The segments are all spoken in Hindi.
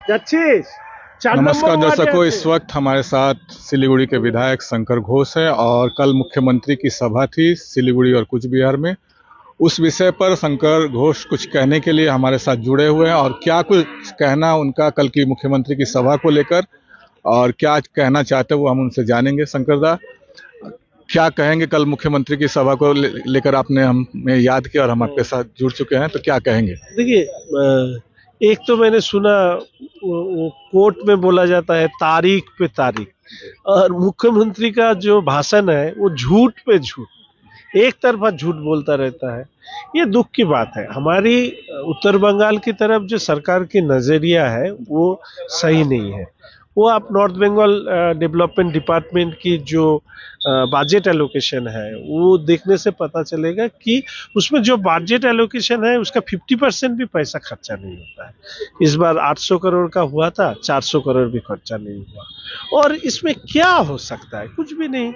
যাচ্ছিস? 4 নম্বর नमस्कार ওয়ার্ডে दर्शकों, আছে। इस वक्त हमारे साथ सिलीगुड़ी के विधायक शंकर घोष है और कल मुख्यमंत्री की सभा थी सिलीगुड़ी और कूच बिहार में। उस विषय पर शंकर घोष कुछ कहने के लिए हमारे साथ जुड़े हुए हैं और क्या कुछ कहना उनका कल की मुख्यमंत्री की सभा को लेकर और क्या कहना चाहते हैं वो हम उनसे जानेंगे। शंकर दा, क्या कहेंगे? कल मुख्यमंत्री की सभा को लेकर आपने हमें याद किया और हम आपके साथ जुड़ चुके हैं, तो क्या कहेंगे? देखिए, एक तो मैंने सुना वो कोर्ट में बोला जाता है तारीख पे तारीख, और मुख्यमंत्री का जो भाषण है वो झूठ पे झूठ, एक तरफा झूठ बोलता रहता है। ये दुख की बात है। हमारी उत्तर बंगाल की तरफ जो सरकार की नजरिया है वो सही नहीं है। वो आप नॉर्थ बंगाल डेवलपमेंट डिपार्टमेंट की जो बजट एलोकेशन है वो देखने से पता चलेगा कि उसमें जो बजट एलोकेशन है उसका 50% भी पैसा खर्चा नहीं होता है। इस बार 800 करोड़ का हुआ था, 400 करोड़ भी खर्चा नहीं हुआ। और इसमें क्या हो सकता है? कुछ भी नहीं।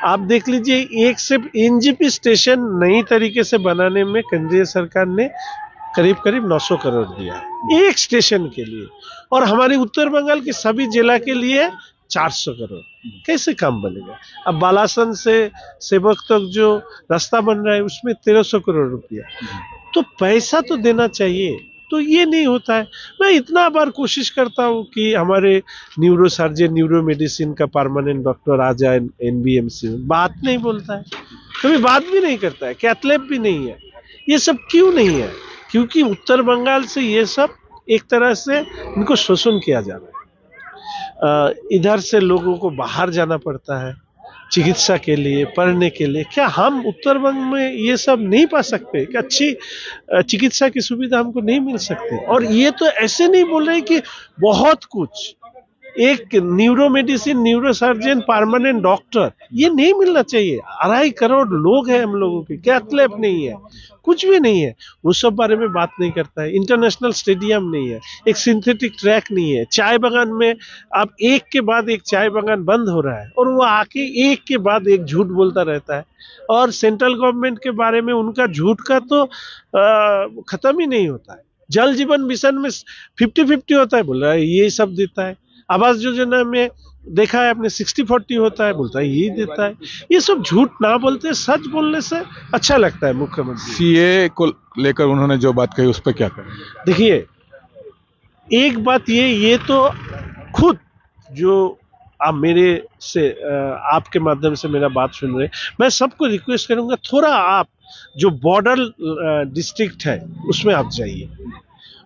आप देख लीजिए, एक सिर्फ एनजीपी स्टेशन नई तरीके से बनाने में केंद्रीय सरकार ने करीब करीब 900 करोड़ दिया है एक स्टेशन के लिए, और हमारे उत्तर बंगाल के सभी जिला के लिए 400 करोड़। कैसे काम बनेगा? अब बालासन से सेवक तक जो रास्ता बन रहा है उसमें 1300 करोड़ रुपया, तो पैसा तो देना चाहिए। तो ये नहीं होता है। मैं इतना बार कोशिश करता हूँ कि हमारे न्यूरो सर्जन, न्यूरो मेडिसिन का परमानेंट डॉक्टर आ जाए एनबीएमसी में, बात नहीं बोलता है, कभी बात भी नहीं करता है, कैथलैब भी नहीं है। ये सब क्यों नहीं है? क्योंकि उत्तर बंगाल से ये सब एक तरह से इनको शोषण किया जा रहा है। इधर से लोगों को बाहर जाना पड़ता है चिकित्सा के लिए, पढ़ने के लिए। क्या हम उत्तर बंग में ये सब नहीं पा सकते? कि अच्छी चिकित्सा की सुविधा हमको नहीं मिल सकती? और ये तो ऐसे नहीं बोल रहे कि बहुत कुछ, एक neuro medicine, neuro surgeon, permanent doctor, ये नहीं मिलना चाहिए। 2.5 करोड़ लोग हैं हम लोगों के, क्या क्लब नहीं है, कुछ भी नहीं है। वो सब बारे में बात नहीं करता है। इंटरनेशनल स्टेडियम नहीं है, एक सिंथेटिक ट्रैक नहीं है। चाय बागान में अब एक के बाद एक चाय बागान बंद हो रहा है और वो आके एक के बाद एक झूठ बोलता रहता है। और सेंट्रल गवर्नमेंट के बारे में उनका झूठ का तो खत्म ही नहीं होता है। जल जीवन मिशन में 50-50 होता है, बोल रहा है ये सब देता है। आवास योजना में देखा है आपने 60-40 होता है, बोलता है यही देता है। ये सब झूठ ना बोलते, सच बोलने से अच्छा लगता है मुख्यमंत्री। सीए को लेकर उन्होंने जो बात कही उस पर क्या कहेंगे? देखिए, एक बात ये तो खुद जो आप मेरे से आपके माध्यम से मेरा बात सुन रहे, मैं सबको रिक्वेस्ट करूंगा, थोड़ा आप जो बॉर्डर डिस्ट्रिक्ट है उसमें आप जाइए।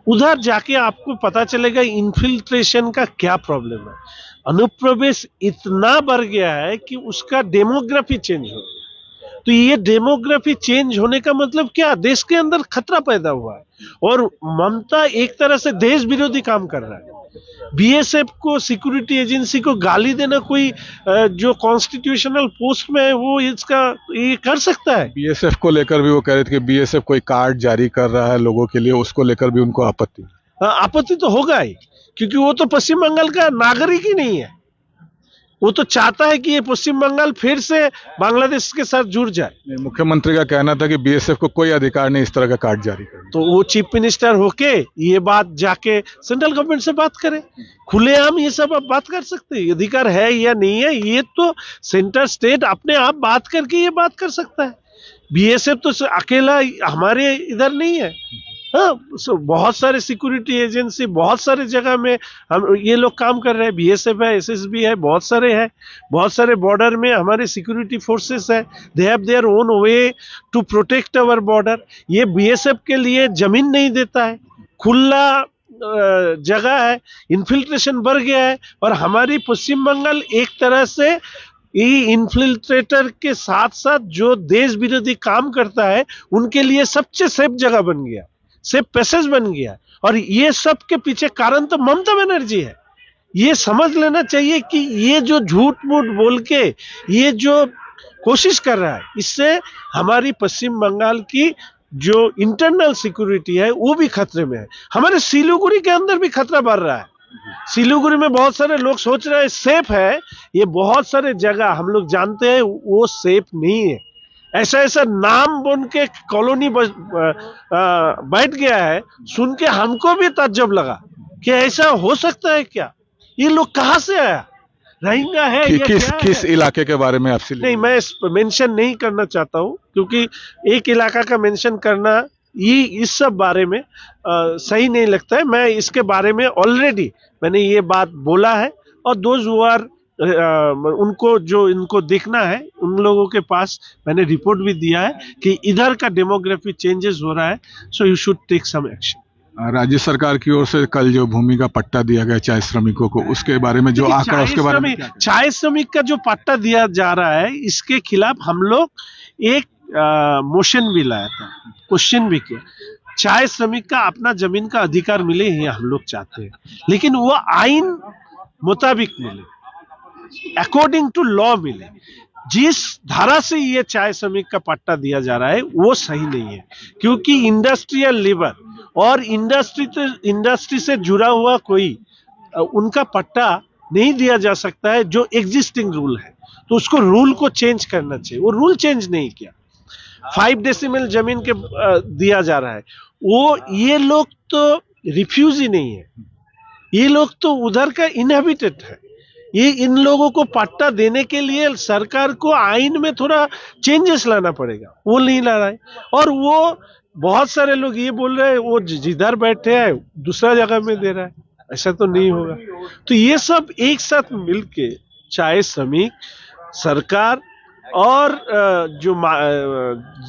उधर जाके आपको पता चलेगा इन्फिल्ट्रेशन का क्या प्रॉब्लम है। अनुप्रवेश इतना बढ़ गया है कि उसका डेमोग्राफी चेंज हो गया। तो ये डेमोग्राफी चेंज होने का मतलब क्या? देश के अंदर खतरा पैदा हुआ है और ममता एक तरह से देश विरोधी काम कर रहा है। बीएसएफ को, सिक्योरिटी एजेंसी को गाली देना कोई जो कॉन्स्टिट्यूशनल पोस्ट में है वो इसका ये कर सकता है? बीएसएफ को लेकर भी वो कह रहे थे कि बीएसएफ कोई कार्ड जारी कर रहा है लोगों के लिए, उसको लेकर भी उनको आपत्ति। आपत्ति तो होगा ही, क्योंकि वो तो पश्चिम बंगाल का नागरिक ही नहीं है। वो तो चाहता है कि ये पश्चिम बंगाल फिर से बांग्लादेश के साथ जुड़ जाए। मुख्यमंत्री का कहना था कि बीएसएफ को कोई अधिकार नहीं इस तरह का कार्ड जारी करने। तो वो चीफ मिनिस्टर होके ये बात जाके सेंट्रल गवर्नमेंट से बात करे। खुलेआम ये सब आप बात कर सकते हैं, अधिकार है या नहीं है ये तो सेंटर स्टेट अपने आप बात करके ये बात कर सकता है। बीएसएफ तो अकेला हमारे इधर नहीं है। हाँ, बहुत सारे सिक्योरिटी एजेंसी बहुत सारे जगह में हम ये लोग काम कर रहे हैं। बीएसएफ है, एसएसबी है, बहुत सारे हैं। बहुत सारे बॉर्डर में हमारे सिक्योरिटी फोर्सेस है। They have their own way to protect our border. ये बीएसएफ के लिए जमीन नहीं देता है, खुला जगह है, इन्फिल्ट्रेशन बढ़ गया है। और हमारी पश्चिम बंगाल एक तरह से ये इन्फिल्ट्रेटर के साथ साथ जो देश विरोधी काम करता है उनके लिए सबसे सेफ जगह बन गया, सेफ पैसेज बन गया। और ये सब के पीछे कारण तो ममता बनर्जी है। ये समझ लेना चाहिए कि ये जो झूठ मूठ बोल के ये जो कोशिश कर रहा है, इससे हमारी पश्चिम बंगाल की जो इंटरनल सिक्योरिटी है वो भी खतरे में है। हमारे सिलीगुड़ी के अंदर भी खतरा बढ़ रहा है। सिलीगुड़ी में बहुत सारे लोग सोच रहे हैं सेफ है, ये बहुत सारे जगह हम लोग जानते हैं वो सेफ नहीं है। ऐसा ऐसा नाम बन के कॉलोनी बैठ गया है, सुन के हमको भी ताज्जुब लगा। कि ऐसा हो सकता है क्या? ये लोग कहाँ से आया? रोहिंग्या है या क्या किस है? इलाके के बारे में आपसे नहीं, मैं मेंशन नहीं करना चाहता हूँ, क्योंकि एक इलाका का मेंशन करना ये इस सब बारे में सही नहीं लगता है। मैं इसके बारे में ऑलरेडी मैंने ये बात बोला है, और दोज हु आर उनको जो इनको देखना है उन लोगों के पास मैंने रिपोर्ट भी दिया है कि इधर का डेमोग्राफी चेंजेस हो रहा है, so you should take some action. राज्य सरकार की ओर से कल जो भूमि का पट्टा दिया गया चाय श्रमिकों को, उसके बारे में जो आंकड़ा, उसके बारे में क्या कहें? चाय श्रमिक का जो पट्टा दिया जा रहा है, इसके खिलाफ हम लोग एक मोशन भी लाया था, क्वेश्चन भी किया। चाय श्रमिक का अपना जमीन का अधिकार मिले ही हम लोग चाहते हैं, लेकिन वो आइन मुताबिक मिले, अकॉर्डिंग टू लॉ मिले। जिस धारा से ये चाय श्रमिक का पट्टा दिया जा रहा है वो सही नहीं है, क्योंकि इंडस्ट्रियल लेबर और इंडस्ट्री से जुड़ा हुआ कोई उनका पट्टा नहीं दिया जा सकता है, जो एग्जिस्टिंग रूल है। तो उसको रूल को चेंज करना चाहिए, वो रूल चेंज नहीं किया। 5 डेसिमल जमीन के दिया जा रहा है, वो ये लोग तो रिफ्यूज ही नहीं है, ये लोग तो उधर का इनहेबिटेड है। ये इन लोगों को पट्टा देने के लिए सरकार को आइन में थोड़ा चेंजेस लाना पड़ेगा, वो नहीं ला रहा है। और वो बहुत सारे लोग ये बोल रहे हैं वो जिधर बैठे हैं दूसरा जगह में दे रहा है, ऐसा तो नहीं होगा। तो ये सब एक साथ मिलके चाहे श्रमिक, सरकार और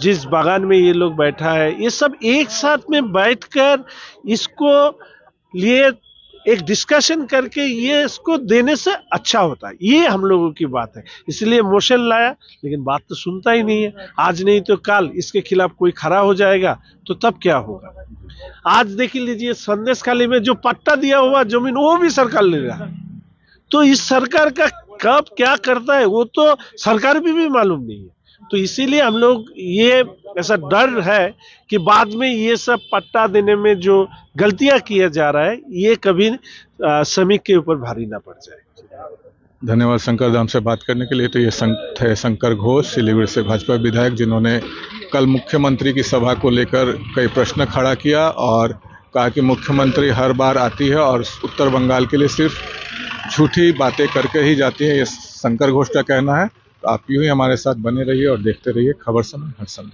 जिस बागान में ये लोग बैठा है, ये सब एक साथ में बैठकर इसको लिए एक डिस्कशन करके ये इसको देने से अच्छा होता है। ये हम लोगों की बात है, इसलिए मोशन लाया, लेकिन बात तो सुनता ही नहीं है। आज नहीं तो कल इसके खिलाफ कोई खड़ा हो जाएगा, तो तब क्या होगा? आज देख लीजिए, संदेश खाली में जो पट्टा दिया हुआ जमीन वो भी सरकार ले रहा है। तो इस सरकार का कब क्या करता है वो तो सरकार भी मालूम नहीं है। तो इसीलिए हम लोग ये ऐसा डर है कि बाद में ये सब पट्टा देने में जो गलतियां किया जा रहा है, ये कभी श्रमिक के ऊपर भारी ना पड़ जाए। धन्यवाद शंकर धाम से बात करने के लिए। तो ये थे शंकर घोष, सिलीगुड़ी से भाजपा विधायक, जिन्होंने कल मुख्यमंत्री की सभा को लेकर कई प्रश्न खड़ा किया और कहा कि मुख्यमंत्री हर बार आती है और उत्तर बंगाल के लिए सिर्फ झूठी बातें करके ही जाती है, ये शंकर घोष का कहना है। तो आप यूं ही हमारे साथ बने रहिए और देखते रहिए खबर समय हर समय।